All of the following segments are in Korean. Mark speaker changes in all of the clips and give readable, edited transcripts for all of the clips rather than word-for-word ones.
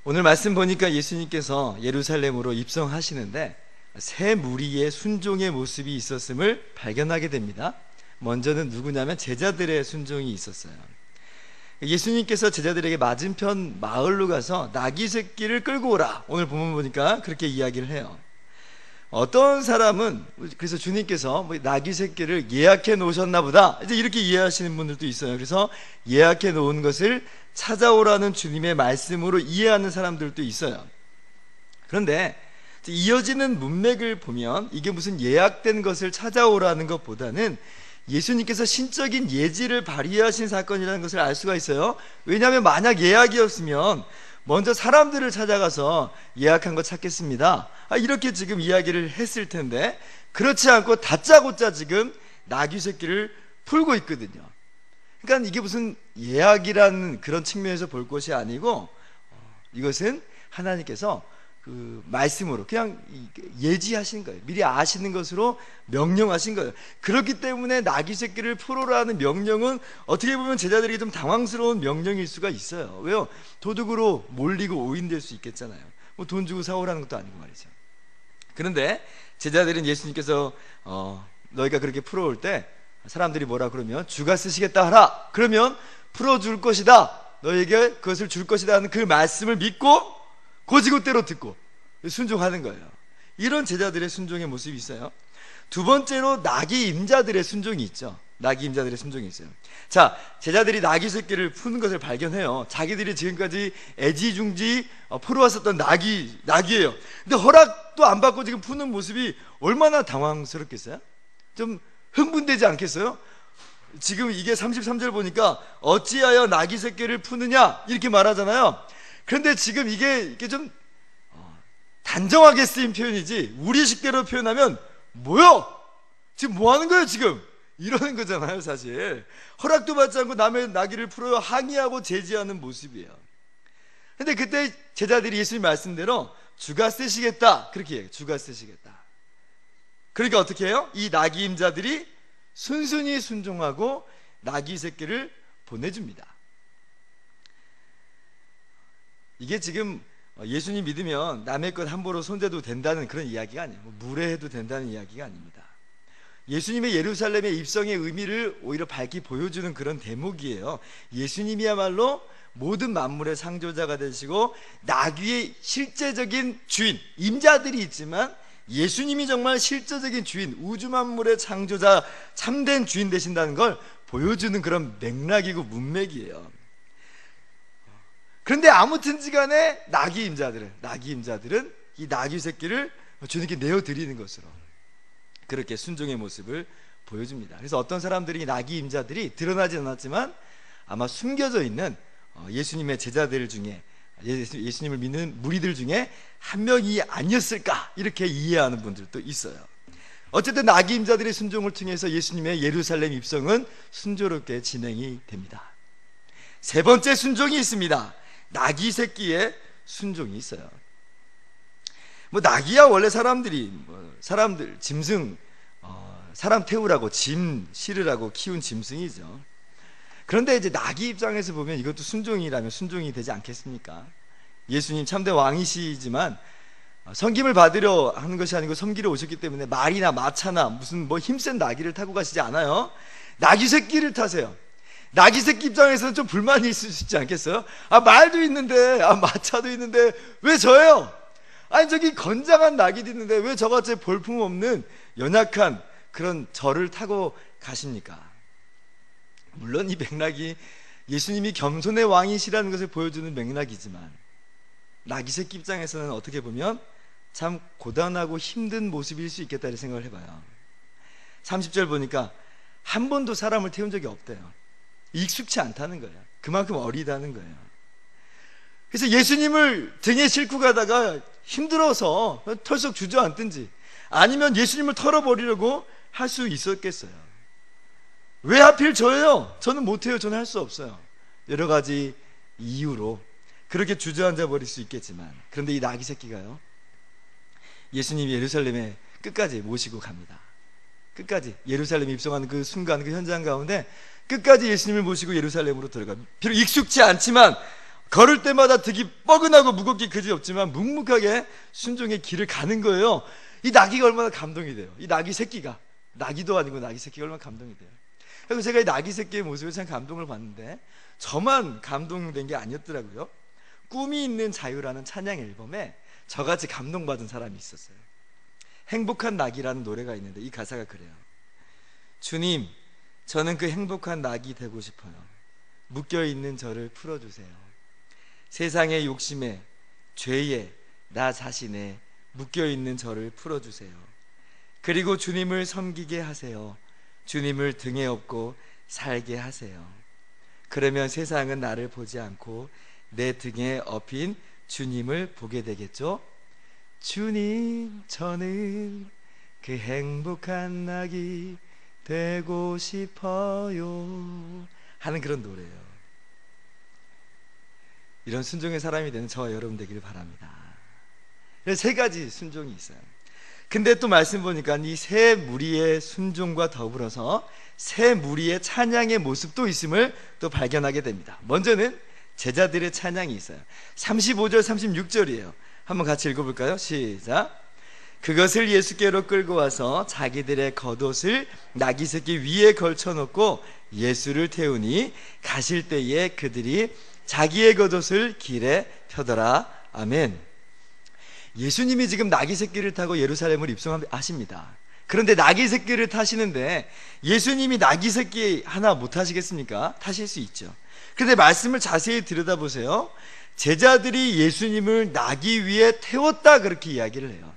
Speaker 1: 오늘 말씀 보니까 예수님께서 예루살렘으로 입성하시는데 새 무리의 순종의 모습이 있었음을 발견하게 됩니다. 먼저는 누구냐면 제자들의 순종이 있었어요. 예수님께서 제자들에게 맞은편 마을로 가서 나귀 새끼를 끌고 오라, 오늘 본문 보니까 그렇게 이야기를 해요. 어떤 사람은 그래서 주님께서 나귀 새끼를 예약해 놓으셨나 보다, 이제 이렇게 이해하시는 분들도 있어요. 그래서 예약해 놓은 것을 찾아오라는 주님의 말씀으로 이해하는 사람들도 있어요. 그런데 이어지는 문맥을 보면 이게 무슨 예약된 것을 찾아오라는 것보다는 예수님께서 신적인 예지를 발휘하신 사건이라는 것을 알 수가 있어요. 왜냐하면 만약 예약이었으면 먼저 사람들을 찾아가서 예약한 거 찾겠습니다, 이렇게 지금 이야기를 했을 텐데, 그렇지 않고 다짜고짜 지금 나귀 새끼를 풀고 있거든요. 그러니까 이게 무슨 예약이라는 그런 측면에서 볼 것이 아니고, 이것은 하나님께서 그 말씀으로 그냥 예지하신 거예요. 미리 아시는 것으로 명령하신 거예요. 그렇기 때문에 나귀 새끼를 풀어라는 명령은 어떻게 보면 제자들에게 좀 당황스러운 명령일 수가 있어요. 왜요? 도둑으로 몰리고 오인될 수 있겠잖아요. 뭐 돈 주고 사오라는 것도 아니고 말이죠. 그런데 제자들은 예수님께서 너희가 그렇게 풀어올 때 사람들이 뭐라 그러면 주가 쓰시겠다 하라, 그러면 풀어줄 것이다, 너에게 그것을 줄 것이다 하는 그 말씀을 믿고 고지고대로 듣고 순종하는 거예요. 이런 제자들의 순종의 모습이 있어요. 두 번째로 나귀 임자들의 순종이 있죠. 나귀 임자들의 순종이 있어요. 자, 제자들이 나귀 새끼를 푸는 것을 발견해요. 자기들이 지금까지 애지중지 풀어왔었던 나귀예요. 근데 허락도 안 받고 지금 푸는 모습이 얼마나 당황스럽겠어요? 좀 흥분되지 않겠어요? 지금 이게 33절 보니까 어찌하여 나귀 새끼를 푸느냐 이렇게 말하잖아요. 그런데 지금 이게 좀 단정하게 쓰인 표현이지, 우리식대로 표현하면 뭐요? 지금 뭐 하는 거예요 지금? 이러는 거잖아요. 사실 허락도 받지 않고 남의 나귀를 풀어요 항의하고 제지하는 모습이에요. 근데 그때 제자들이 예수님 말씀대로 주가 쓰시겠다 그렇게 해요. 주가 쓰시겠다. 그러니까 어떻게 해요? 이 나귀 임자들이 순순히 순종하고 나귀 새끼를 보내줍니다. 이게 지금 예수님 믿으면 남의 것 함부로 손대도 된다는 그런 이야기가 아니에요. 무례해도 된다는 이야기가 아닙니다. 예수님의 예루살렘의 입성의 의미를 오히려 밝히 보여주는 그런 대목이에요. 예수님이야말로 모든 만물의 창조자가 되시고 나귀의 실제적인 주인, 임자들이 있지만 예수님이 정말 실제적인 주인, 우주 만물의 창조자, 참된 주인 되신다는 걸 보여주는 그런 맥락이고 문맥이에요. 그런데 아무튼지 간에 나귀 임자들은 이 나귀 새끼를 주님께 내어드리는 것으로 그렇게 순종의 모습을 보여줍니다. 그래서 어떤 사람들이 나귀 임자들이 드러나지 않았지만 아마 숨겨져 있는 예수님의 제자들 중에, 예수님을 믿는 무리들 중에 한 명이 아니었을까 이렇게 이해하는 분들도 있어요. 어쨌든 나귀 임자들의 순종을 통해서 예수님의 예루살렘 입성은 순조롭게 진행이 됩니다. 세 번째 순종이 있습니다. 나귀 새끼의 순종이 있어요. 나귀야 원래 사람들 짐승, 사람 태우라고 짐 실으라고 키운 짐승이죠. 그런데 이제 나귀 입장에서 보면 이것도 순종이라면 순종이 되지 않겠습니까? 예수님 참된 왕이시지만 섬김을 받으려 하는 것이 아니고 섬기러 오셨기 때문에 말이나 마차나 무슨 힘센 나귀를 타고 가시지 않아요. 나귀 새끼를 타세요. 나귀 새끼 입장에서는 좀 불만이 있을 수 있지 않겠어요? 말도 있는데, 마차도 있는데 왜 저예요? 아니 저기 건장한 나귀도 있는데 왜 저같이 볼품없는 연약한 그런 저를 타고 가십니까? 물론 이 맥락이 예수님이 겸손의 왕이시라는 것을 보여주는 맥락이지만 나귀 새끼 입장에서는 어떻게 보면 참 고단하고 힘든 모습일 수 있겠다는 생각을 해봐요. 30절 보니까 한 번도 사람을 태운 적이 없대요. 익숙치 않다는 거예요. 그만큼 어리다는 거예요. 그래서 예수님을 등에 싣고 가다가 힘들어서 털썩 주저앉든지 아니면 예수님을 털어버리려고 할 수 있었겠어요. 왜 하필 저예요? 저는 못해요. 저는 할 수 없어요. 여러 가지 이유로 그렇게 주저앉아 버릴 수 있겠지만, 그런데 이 나귀 새끼가요, 예수님이 예루살렘에 끝까지 모시고 갑니다. 끝까지 예루살렘에 입성하는 그 순간, 그 현장 가운데 끝까지 예수님을 모시고 예루살렘으로 들어가. 비록 익숙치 않지만 걸을 때마다 득이 뻐근하고 무겁기 그지없지만 묵묵하게 순종의 길을 가는 거예요. 이 나귀가 얼마나 감동이 돼요. 이 나귀 새끼가, 나귀도 아니고 나귀 새끼가 얼마나 감동이 돼요. 그래서 제가 이 나귀 새끼의 모습에 참 감동을 받는데 저만 감동된 게 아니었더라고요. 꿈이 있는 자유라는 찬양 앨범에 저같이 감동받은 사람이 있었어요. 행복한 낙이라는 노래가 있는데 이 가사가 그래요. 주님, 저는 그 행복한 낙이 되고 싶어요. 묶여있는 저를 풀어주세요. 세상의 욕심에, 죄에, 나 자신에 묶여있는 저를 풀어주세요. 그리고 주님을 섬기게 하세요. 주님을 등에 업고 살게 하세요. 그러면 세상은 나를 보지 않고 내 등에 업힌 주님을 보게 되겠죠? 주님, 저는 그 행복한 낙이 되고 싶어요 하는 그런 노래예요. 이런 순종의 사람이 되는 저와 여러분 되기를 바랍니다. 세 가지 순종이 있어요. 근데 또 말씀 보니까 이 세 무리의 순종과 더불어서 세 무리의 찬양의 모습도 있음을 또 발견하게 됩니다. 먼저는 제자들의 찬양이 있어요. 35절 36절이에요 한번 같이 읽어볼까요? 시작. 그것을 예수께로 끌고 와서 자기들의 겉옷을 나귀 새끼 위에 걸쳐놓고 예수를 태우니 가실 때에 그들이 자기의 겉옷을 길에 펴더라. 아멘. 예수님이 지금 나귀 새끼를 타고 예루살렘을 입성하십니다. 그런데 나귀 새끼를 타시는데 예수님이 나귀 새끼 하나 못 타시겠습니까? 타실 수 있죠. 그런데 말씀을 자세히 들여다보세요. 제자들이 예수님을 나귀 위에 태웠다 그렇게 이야기를 해요.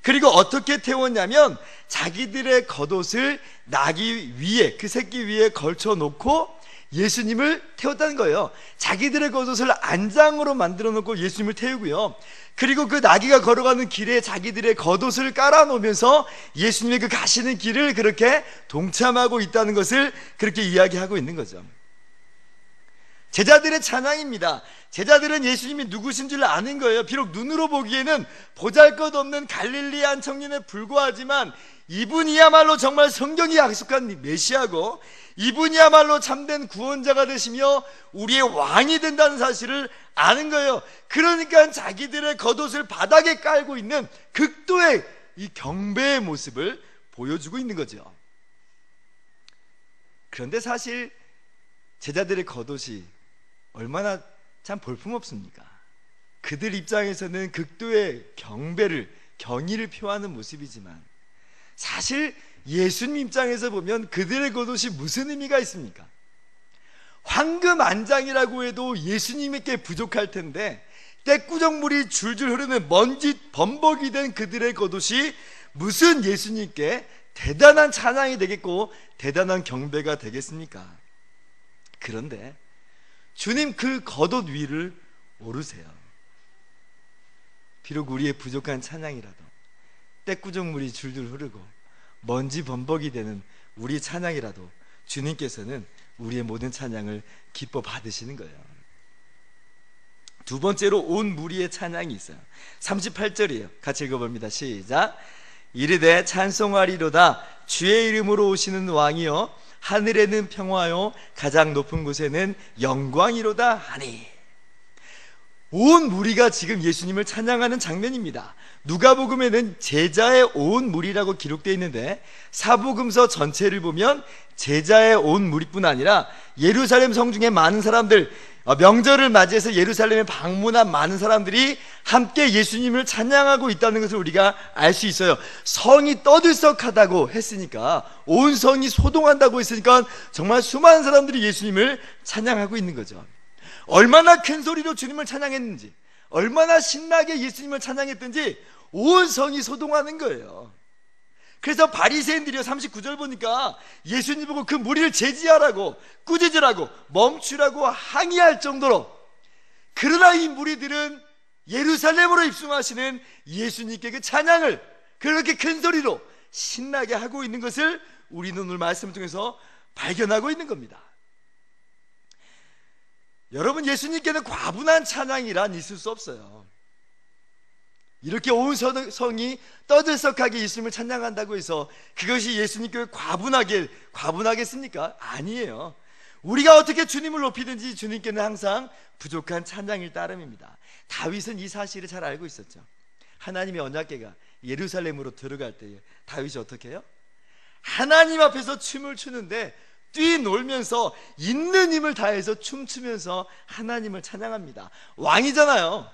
Speaker 1: 그리고 어떻게 태웠냐면 자기들의 겉옷을 나귀 위에, 그 새끼 위에 걸쳐놓고 예수님을 태웠다는 거예요. 자기들의 겉옷을 안장으로 만들어 놓고 예수님을 태우고요, 그리고 그 나귀가 걸어가는 길에 자기들의 겉옷을 깔아놓으면서 예수님의 그 가시는 길을 그렇게 동참하고 있다는 것을 그렇게 이야기하고 있는 거죠. 제자들의 찬양입니다. 제자들은 예수님이 누구신 줄 아는 거예요. 비록 눈으로 보기에는 보잘것없는 갈릴리 한 청년에 불과하지만 이분이야말로 정말 성경이 약속한 메시아고 이분이야말로 참된 구원자가 되시며 우리의 왕이 된다는 사실을 아는 거예요. 그러니까 자기들의 겉옷을 바닥에 깔고 있는 극도의 이 경배의 모습을 보여주고 있는 거죠. 그런데 사실 제자들의 겉옷이 얼마나 참 볼품없습니까? 그들 입장에서는 극도의 경의를 표하는 모습이지만 사실 예수님 입장에서 보면 그들의 겉옷이 무슨 의미가 있습니까? 황금 안장이라고 해도 예수님께 부족할 텐데 떼꾸정물이 줄줄 흐르는 먼지 범벅이 된 그들의 겉옷이 무슨 예수님께 대단한 찬양이 되겠고 대단한 경배가 되겠습니까? 그런데 주님 그 겉옷 위를 오르세요. 비록 우리의 부족한 찬양이라도 떼꾸정물이 줄줄 흐르고 먼지 범벅이 되는 우리의 찬양이라도 주님께서는 우리의 모든 찬양을 기뻐 받으시는 거예요. 두 번째로 온 무리의 찬양이 있어요. 38절이에요. 같이 읽어봅니다. 시작. 이르되 찬송하리로다 주의 이름으로 오시는 왕이여 하늘에는 평화요 가장 높은 곳에는 영광이로다 하니. 온 무리가 지금 예수님을 찬양하는 장면입니다. 누가복음에는 제자의 온 무리라고 기록되어 있는데 사복음서 전체를 보면 제자의 온 무리뿐 아니라 예루살렘 성중에 많은 사람들, 명절을 맞이해서 예루살렘에 방문한 많은 사람들이 함께 예수님을 찬양하고 있다는 것을 우리가 알 수 있어요. 성이 떠들썩하다고 했으니까, 온 성이 소동한다고 했으니까 정말 수많은 사람들이 예수님을 찬양하고 있는 거죠. 얼마나 큰 소리로 주님을 찬양했는지, 얼마나 신나게 예수님을 찬양했든지 온 성이 소동하는 거예요. 그래서 바리새인들이요 39절 보니까 예수님 보고 그 무리를 제지하라고, 꾸짖으라고, 멈추라고 항의할 정도로. 그러나 이 무리들은 예루살렘으로 입성하시는 예수님께 그 찬양을 그렇게 큰 소리로 신나게 하고 있는 것을 우리는 오늘 말씀을 통해서 발견하고 있는 겁니다. 여러분, 예수님께는 과분한 찬양이란 있을 수 없어요. 이렇게 온 성이 떠들썩하게 예수님을 찬양한다고 해서 그것이 예수님께 과분하겠습니까? 아니에요. 우리가 어떻게 주님을 높이든지 주님께는 항상 부족한 찬양일 따름입니다. 다윗은 이 사실을 잘 알고 있었죠. 하나님의 언약궤가 예루살렘으로 들어갈 때 다윗이 어떻게 해요? 하나님 앞에서 춤을 추는데 뛰놀면서 있는 힘을 다해서 춤추면서 하나님을 찬양합니다. 왕이잖아요.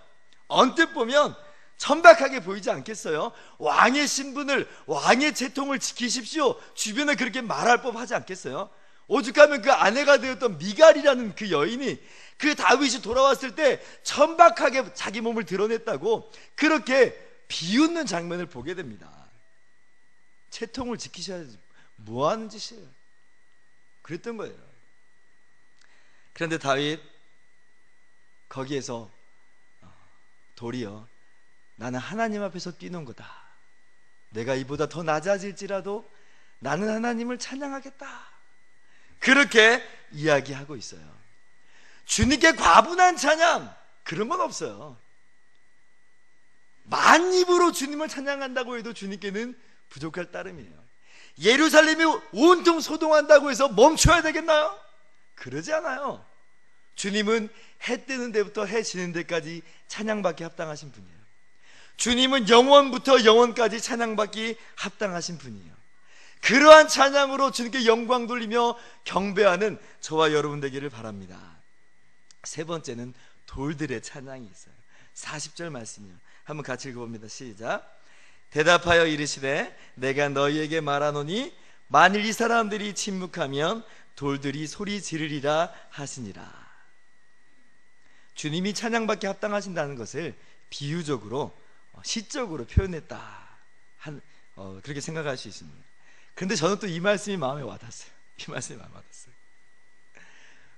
Speaker 1: 언뜻 보면 천박하게 보이지 않겠어요? 왕의 신분을, 왕의 채통을 지키십시오, 주변에 그렇게 말할 법하지 않겠어요? 오죽하면 그 아내가 되었던 미갈이라는 그 여인이 그 다윗이 돌아왔을 때 천박하게 자기 몸을 드러냈다고 그렇게 비웃는 장면을 보게 됩니다. 채통을 지키셔야지 뭐 하는 짓이에요? 그랬던 거예요. 그런데 다윗 거기에서 도리어 나는 하나님 앞에서 뛰는 거다, 내가 이보다 더 낮아질지라도 나는 하나님을 찬양하겠다, 그렇게 이야기하고 있어요. 주님께 과분한 찬양 그런 건 없어요. 만입으로 주님을 찬양한다고 해도 주님께는 부족할 따름이에요. 예루살렘이 온통 소동한다고 해서 멈춰야 되겠나요? 그러지 않아요. 주님은 해 뜨는 데부터 해 지는 데까지 찬양받기 합당하신 분이에요. 주님은 영원부터 영원까지 찬양받기 합당하신 분이에요. 그러한 찬양으로 주님께 영광 돌리며 경배하는 저와 여러분 되기를 바랍니다. 세 번째는 돌들의 찬양이 있어요. 40절 말씀이요. 한번 같이 읽어봅니다. 시작. 대답하여 이르시되 내가 너희에게 말하노니 만일 이 사람들이 침묵하면 돌들이 소리 지르리라 하시니라. 주님이 찬양받기 합당하신다는 것을 비유적으로 시적으로 표현했다 그렇게 생각할 수 있습니다. 그런데 저는 또 이 말씀이 마음에 와닿았어요. 이 말씀이 마음에 와닿았어요.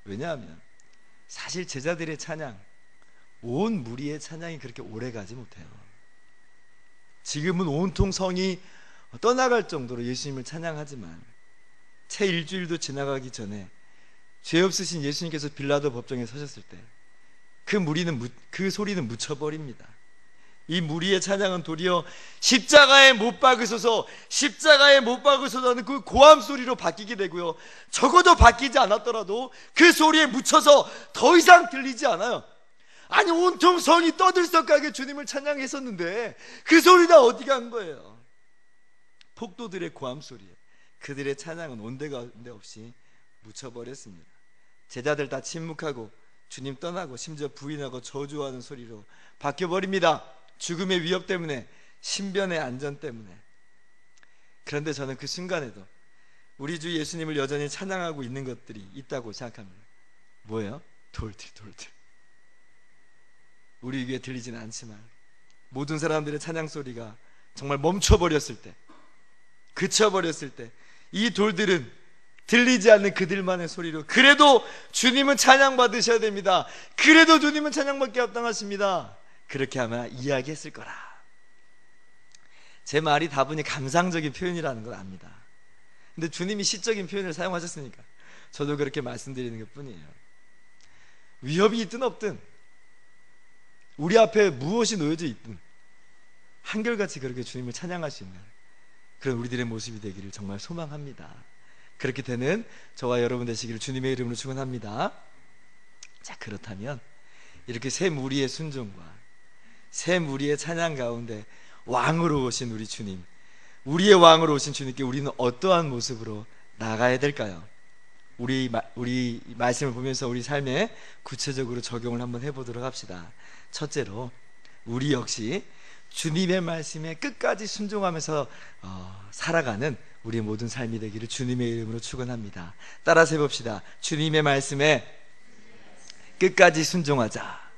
Speaker 1: 왜냐하면 사실 제자들의 찬양, 온 무리의 찬양이 그렇게 오래가지 못해요. 지금은 온통 성이 떠나갈 정도로 예수님을 찬양하지만 채 일주일도 지나가기 전에 죄 없으신 예수님께서 빌라도 법정에 서셨을 때 그 소리는 묻혀버립니다. 이 무리의 찬양은 도리어 십자가에 못 박으소서, 십자가에 못 박으소서는 그 고함 소리로 바뀌게 되고요, 적어도 바뀌지 않았더라도 그 소리에 묻혀서 더 이상 들리지 않아요. 아니 온통 성이 떠들썩하게 주님을 찬양했었는데 그 소리 다 어디 간 거예요? 폭도들의 고함 소리에 그들의 찬양은 온데간데 없이 묻혀버렸습니다. 제자들 다 침묵하고 주님 떠나고 심지어 부인하고 저주하는 소리로 바뀌어버립니다. 죽음의 위협 때문에, 신변의 안전 때문에. 그런데 저는 그 순간에도 우리 주 예수님을 여전히 찬양하고 있는 것들이 있다고 생각합니다. 뭐예요? 돌들. 우리 귀에 들리지는 않지만 모든 사람들의 찬양 소리가 정말 멈춰버렸을 때, 그쳐버렸을 때 이 돌들은 들리지 않는 그들만의 소리로 그래도 주님은 찬양받으셔야 됩니다, 그래도 주님은 찬양받기 합당하십니다, 그렇게 아마 이야기했을 거라. 제 말이 다분히 감상적인 표현이라는 걸 압니다. 근데 주님이 시적인 표현을 사용하셨으니까 저도 그렇게 말씀드리는 것 뿐이에요. 위협이 있든 없든 우리 앞에 무엇이 놓여져 있든 한결같이 그렇게 주님을 찬양할 수 있는 그런 우리들의 모습이 되기를 정말 소망합니다. 그렇게 되는 저와 여러분 되시기를 주님의 이름으로 축원합니다. 자, 그렇다면 이렇게 새 무리의 순종과 새 무리의 찬양 가운데 왕으로 오신 우리 주님, 우리의 왕으로 오신 주님께 우리는 어떠한 모습으로 나가야 될까요? 우리 말씀을 보면서 우리 삶에 구체적으로 적용을 한번 해보도록 합시다. 첫째로 우리 역시 주님의 말씀에 끝까지 순종하면서 살아가는 우리의 모든 삶이 되기를 주님의 이름으로 축원합니다. 따라서 해봅시다. 주님의 말씀에 끝까지 순종하자.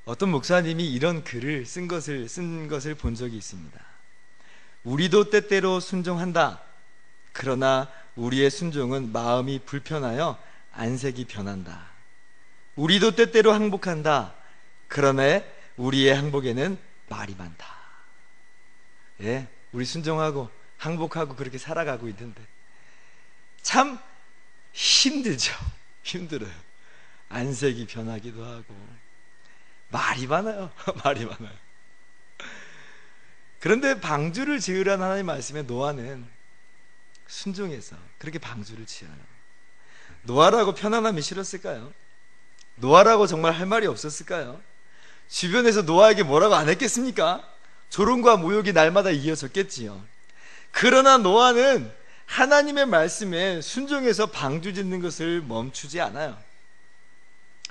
Speaker 1: 어떤 목사님이 이런 글을 쓴 것을 본 적이 있습니다. 우리도 때때로 순종한다. 그러나 우리의 순종은 마음이 불편하여 안색이 변한다. 우리도 때때로 항복한다. 그러나 우리의 항복에는 말이 많다. 예, 우리 순종하고 항복하고 그렇게 살아가고 있는데 참 힘들죠. 힘들어요. 안색이 변하기도 하고 말이 많아요. 말이 많아요. 그런데 방주를 지으라는 하나님 말씀에 노아는 순종해서 그렇게 방주를 지어요. 노아라고 편안함이 싫었을까요? 노아라고 정말 할 말이 없었을까요? 주변에서 노아에게 뭐라고 안 했겠습니까? 조롱과 모욕이 날마다 이어졌겠지요. 그러나 노아는 하나님의 말씀에 순종해서 방주 짓는 것을 멈추지 않아요.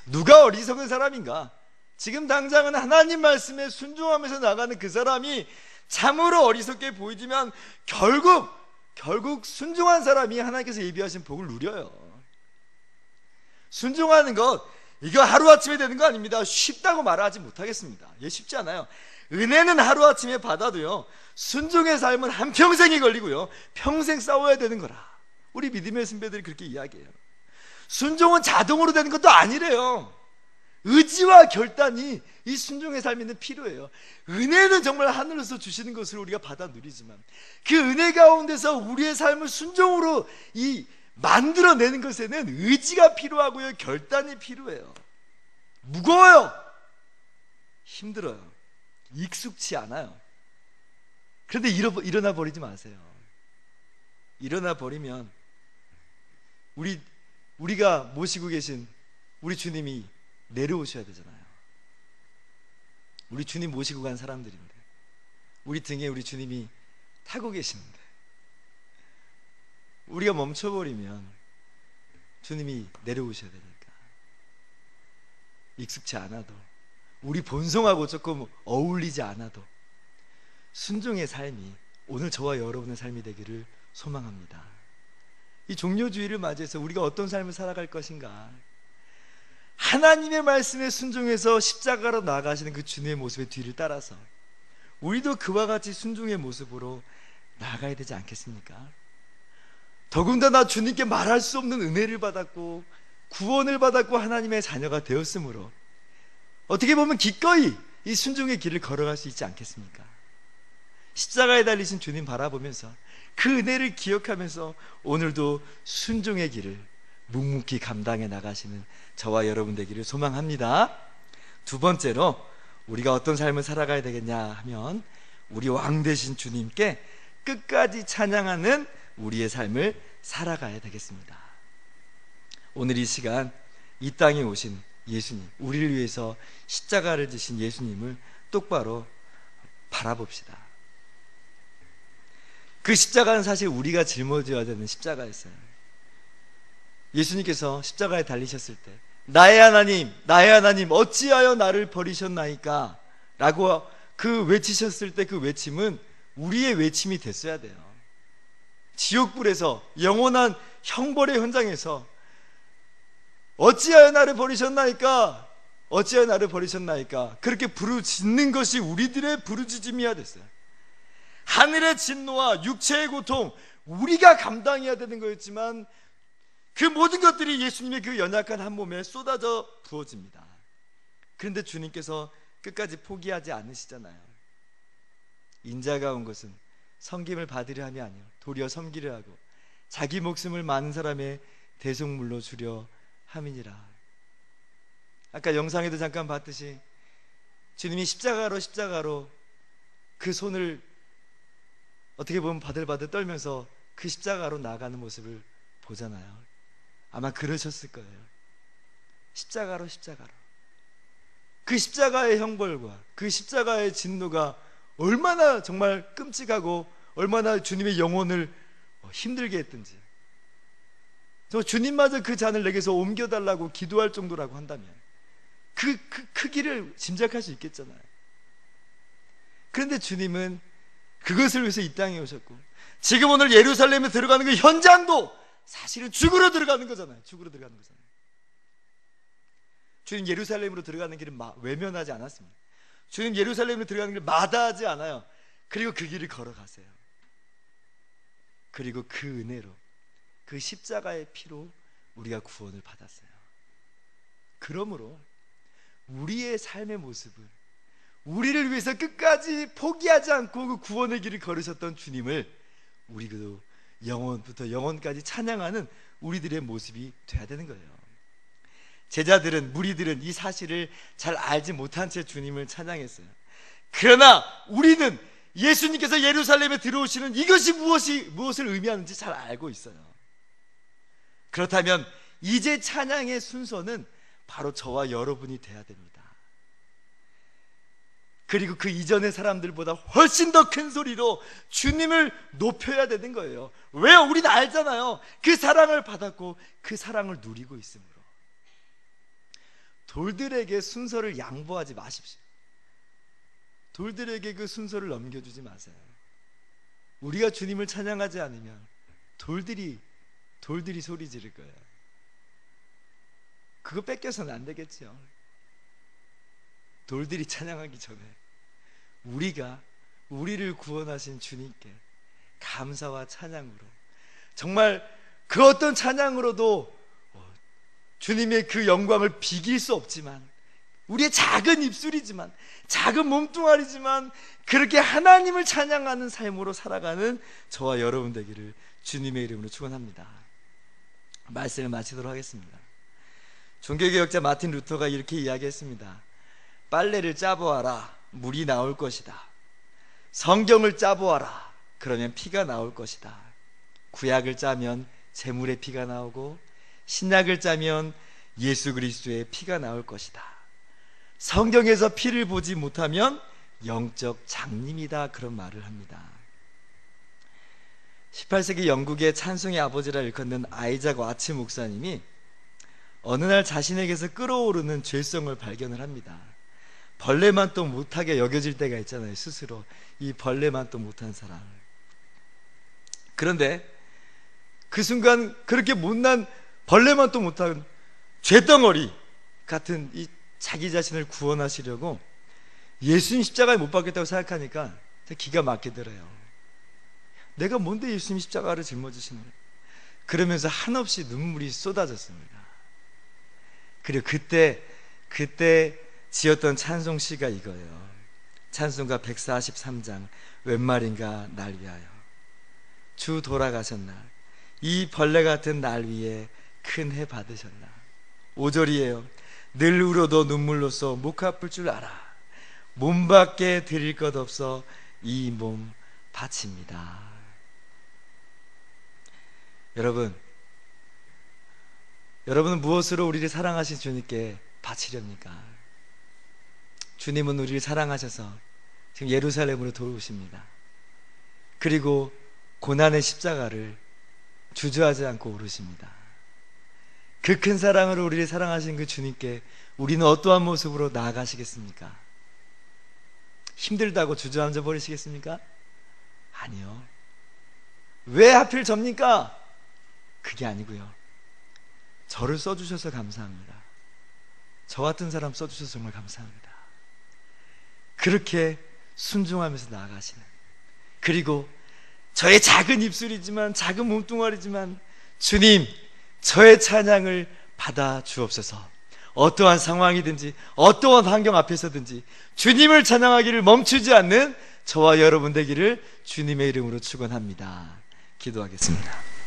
Speaker 1: 누가 어리석은 사람인가? 지금 당장은 하나님 말씀에 순종하면서 나가는 그 사람이 참으로 어리석게 보이지만 결국 순종한 사람이 하나님께서 예비하신 복을 누려요. 순종하는 것, 이거 하루아침에 되는 거 아닙니다. 쉽다고 말하지 못하겠습니다. 예, 쉽지 않아요. 은혜는 하루아침에 받아도요, 순종의 삶은 한평생이 걸리고요, 평생 싸워야 되는 거라. 우리 믿음의 선배들이 그렇게 이야기해요. 순종은 자동으로 되는 것도 아니래요. 의지와 결단이 이 순종의 삶에는 필요해요. 은혜는 정말 하늘에서 주시는 것을 우리가 받아 누리지만 그 은혜 가운데서 우리의 삶을 순종으로 만들어내는 것에는 의지가 필요하고요, 결단이 필요해요. 무거워요. 힘들어요. 익숙치 않아요. 그런데 일어나 버리지 마세요. 일어나 버리면 우리가 모시고 계신 우리 주님이 내려오셔야 되잖아요. 우리 주님 모시고 간 사람들인데, 우리 등에 우리 주님이 타고 계시는데 우리가 멈춰버리면 주님이 내려오셔야 되니까, 익숙치 않아도, 우리 본성하고 조금 어울리지 않아도 순종의 삶이 오늘 저와 여러분의 삶이 되기를 소망합니다. 이 종료주의를 맞이해서 우리가 어떤 삶을 살아갈 것인가, 하나님의 말씀에 순종해서 십자가로 나아가시는 그 주님의 모습의 뒤를 따라서 우리도 그와 같이 순종의 모습으로 나아가야 되지 않겠습니까? 더군다나 주님께 말할 수 없는 은혜를 받았고 구원을 받았고 하나님의 자녀가 되었으므로 어떻게 보면 기꺼이 이 순종의 길을 걸어갈 수 있지 않겠습니까? 십자가에 달리신 주님 바라보면서 그 은혜를 기억하면서 오늘도 순종의 길을 묵묵히 감당해 나가시는 저와 여러분 되기를 소망합니다. 두 번째로 우리가 어떤 삶을 살아가야 되겠냐 하면 우리 왕 되신 주님께 끝까지 찬양하는 우리의 삶을 살아가야 되겠습니다. 오늘 이 시간 이 땅에 오신 예수님, 우리를 위해서 십자가를 지신 예수님을 똑바로 바라봅시다. 그 십자가는 사실 우리가 짊어져야 되는 십자가였어요. 예수님께서 십자가에 달리셨을 때 나의 하나님, 나의 하나님 어찌하여 나를 버리셨나이까 라고 그 외치셨을 때 그 외침은 우리의 외침이 됐어야 돼요. 지옥불에서 영원한 형벌의 현장에서 어찌하여 나를 버리셨나이까, 어찌하여 나를 버리셨나이까 그렇게 부르짖는 것이 우리들의 부르짖음이어야 됐어요. 하늘의 진노와 육체의 고통 우리가 감당해야 되는 거였지만 그 모든 것들이 예수님의 그 연약한 한 몸에 쏟아져 부어집니다. 그런데 주님께서 끝까지 포기하지 않으시잖아요. 인자가 온 것은 섬김을 받으려 함이 아니요 도리어 섬기려 하고 자기 목숨을 많은 사람의 대속물로 주려 함이니라. 아까 영상에도 잠깐 봤듯이 주님이 십자가로 그 손을 어떻게 보면 바들바들 떨면서 그 십자가로 나가는 모습을 보잖아요. 아마 그러셨을 거예요. 십자가로 그 십자가의 형벌과 그 십자가의 진노가 얼마나 정말 끔찍하고 얼마나 주님의 영혼을 힘들게 했든지, 저 주님마저 그 잔을 내게서 옮겨달라고 기도할 정도라고 한다면 그 크기를 짐작할 수 있겠잖아요. 그런데 주님은 그것을 위해서 이 땅에 오셨고 지금 오늘 예루살렘에 들어가는 그 현장도 사실은 죽으러 들어가는 거잖아요. 주님 예루살렘으로 들어가는 길을 외면하지 않았습니다. 주님 예루살렘으로 들어가는 길을 마다하지 않아요. 그리고 그 길을 걸어가세요. 그리고 그 은혜로, 그 십자가의 피로 우리가 구원을 받았어요. 그러므로 우리의 삶의 모습을, 우리를 위해서 끝까지 포기하지 않고 그 구원의 길을 걸으셨던 주님을 우리도 영원부터 영원까지 찬양하는 우리들의 모습이 돼야 되는 거예요. 제자들은, 무리들은 이 사실을 잘 알지 못한 채 주님을 찬양했어요. 그러나 우리는 예수님께서 예루살렘에 들어오시는 이것이 무엇을 의미하는지 잘 알고 있어요. 그렇다면 이제 찬양의 순서는 바로 저와 여러분이 돼야 됩니다. 그리고 그 이전의 사람들보다 훨씬 더 큰 소리로 주님을 높여야 되는 거예요. 왜요? 우리는 알잖아요. 그 사랑을 받았고 그 사랑을 누리고 있으므로. 돌들에게 순서를 양보하지 마십시오. 돌들에게 그 순서를 넘겨주지 마세요. 우리가 주님을 찬양하지 않으면 돌들이 소리 지를 거예요. 그거 뺏겨서는 안 되겠죠. 돌들이 찬양하기 전에 우리가 우리를 구원하신 주님께 감사와 찬양으로, 정말 그 어떤 찬양으로도 주님의 그 영광을 비길 수 없지만, 우리의 작은 입술이지만, 작은 몸뚱아리지만 그렇게 하나님을 찬양하는 삶으로 살아가는 저와 여러분 되기를 주님의 이름으로 축원합니다. 말씀을 마치도록 하겠습니다. 종교개혁자 마틴 루터가 이렇게 이야기했습니다. 빨래를 짜보아라, 물이 나올 것이다. 성경을 짜보아라, 그러면 피가 나올 것이다. 구약을 짜면 제물의 피가 나오고 신약을 짜면 예수 그리스도의 피가 나올 것이다. 성경에서 피를 보지 못하면 영적 장님이다, 그런 말을 합니다. 18세기 영국의 찬송의 아버지라 일컫는 아이작 와츠 목사님이 어느 날 자신에게서 끓어오르는 죄성을 발견을 합니다. 벌레만 또 못하게 여겨질 때가 있잖아요. 스스로 이 벌레만 또 못한 사람. 그런데 그 순간 그렇게 못난 벌레만 또 못한 죄덩어리 같은 이 자기 자신을 구원하시려고 예수님 십자가에 못 박겠다고 생각하니까 기가 막히게 들어요. 내가 뭔데 예수님 십자가를 짊어지시는 거예요? 그러면서 한없이 눈물이 쏟아졌습니다. 그리고 그때 지었던 찬송시가 이거예요. 찬송가 143장 웬 말인가 날 위하여. 주 돌아가셨나 이 벌레 같은 날 위에 큰 해 받으셨나. 5절이에요. 늘 울어도 눈물로써 목 아플 줄 알아. 몸밖에 드릴 것 없어 이 몸 바칩니다. 여러분은 무엇으로 우리를 사랑하신 주님께 바치렵니까? 주님은 우리를 사랑하셔서 지금 예루살렘으로 돌아오십니다. 그리고 고난의 십자가를 주저하지 않고 오르십니다. 그 큰 사랑으로 우리를 사랑하신 그 주님께 우리는 어떠한 모습으로 나아가시겠습니까? 힘들다고 주저앉아 버리시겠습니까? 아니요. 왜 하필 접니까? 그게 아니고요. 저를 써주셔서 감사합니다. 저 같은 사람 써주셔서 정말 감사합니다. 그렇게 순종하면서 나아가시는, 그리고 저의 작은 입술이지만, 작은 몸뚱아리지만 주님, 저의 찬양을 받아 주옵소서. 어떠한 상황이든지 어떠한 환경 앞에서든지 주님을 찬양하기를 멈추지 않는 저와 여러분 되기를 주님의 이름으로 축원합니다. 기도하겠습니다.